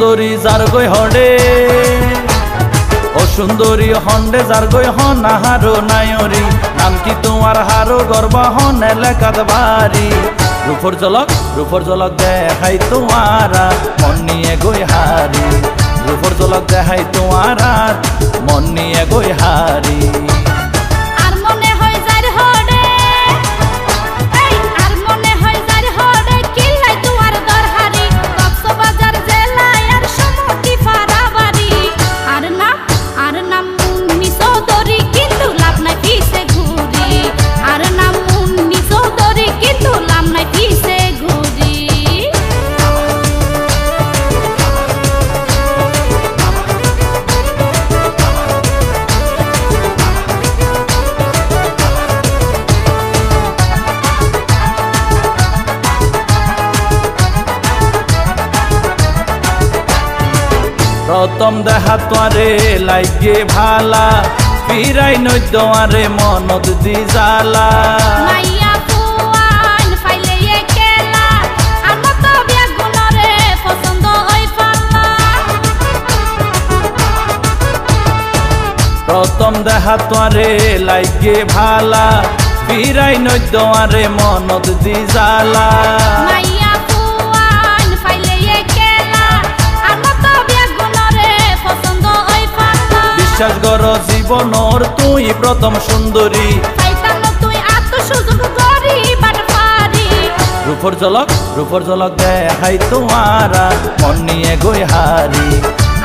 সুন্দরী যার গই হডে ও সুন্দরী হন্ডে যার গই হন আহারো নায়রি নাম কি তোমার হারো গর্ব হন এলাকাত বাড়ি রূপর ঝলক দেখাই তোমারা মন নিয়ে গই হারি রূপর ঝলক দেখাই তোমারা মন নিয়ে গই হারি প্রথম দেখা তোয়ারে লাগে ভালা ফিরাই নই দোয়ারে মনত দি জালা মাইয়া ফুয়ান ফাইলে একেলা আমার তো বিয়া গুণরে পছন্দ হই পাল্লা প্রথম দেখা তোয়ারে লাগে ভালা ফিরাই নই দোয়ারে মনত দি জালা মাইয়া ফুয়ান ফাইলে একেলা আমার তো বিয়া গুণরে পছন্দ হই পাল্লা বিশ্বাস কর জীবনর তুই প্রথম সুন্দরী পাইতানো তুই আত সুযোগ করি বাট পারি রূপর ঝলক দেখাই তোমারা মন নিয়ে গই হারি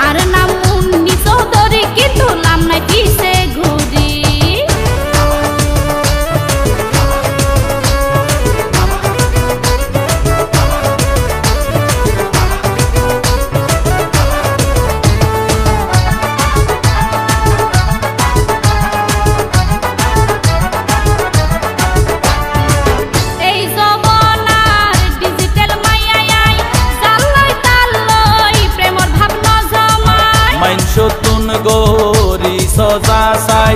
আর নাম মুন্নি চৌধুরী কিন্তু নাম নাই পিছে ঘুরি সতুন গরি সজা চাই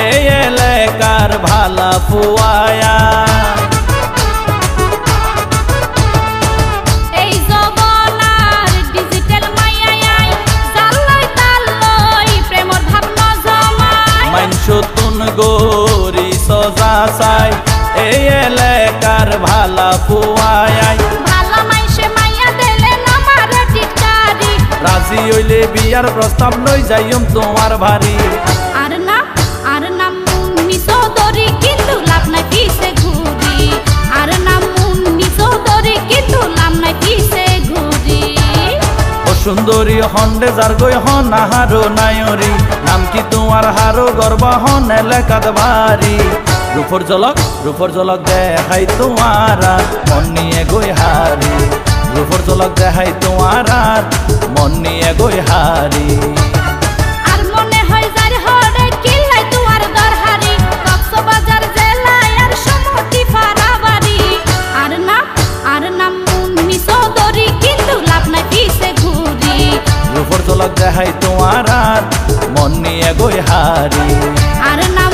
এই এলাকার ভালা ফুয়ায়া এই জবনার ডিজিটাল মাইয়াই জাল্লাই তাল্লই প্রেমর ভাবনা জমাই মাইন সতুন গরি সজা চাই এই এলাকার ভালা ফুয়ায়াই ভালা মাইসে মাইয়া দেলে নামার টিকারি রাজি হইলে বিয়ার প্রস্তাব লই যাইম তোমার ভারি আর নাম মুন্নি চৌধুরী কিন্তু লাভ নাই পিছে ঘুরি আর নাম মুন্নি চৌধুরী কিন্তু লাভ নাই পিছে ঘুরি ও সুন্দরী হন্ডে যার গই হন আহারো নায়রি নাম কি তোমার হারো গর্ব হন এলাকাত বাড়ি রূপর ঝলক দেখাই তোমারা মন নিয়ে গই হারি রূপর ঝলক দেখাই তোমারা মন নিয়ে গই হারি আর মনে হয় যার হরে কিল্লাই তোমার দরহারি কক্সবাজার জেলায় আর সমতি ফারাবাড়ি আর নাম মুন্নি চৌধুরী কিন্তু লাভ নাই পিছে ঘুরি রূপর ঝলক দেখাই তোমারা মন নিয়ে গই হারি আর নাম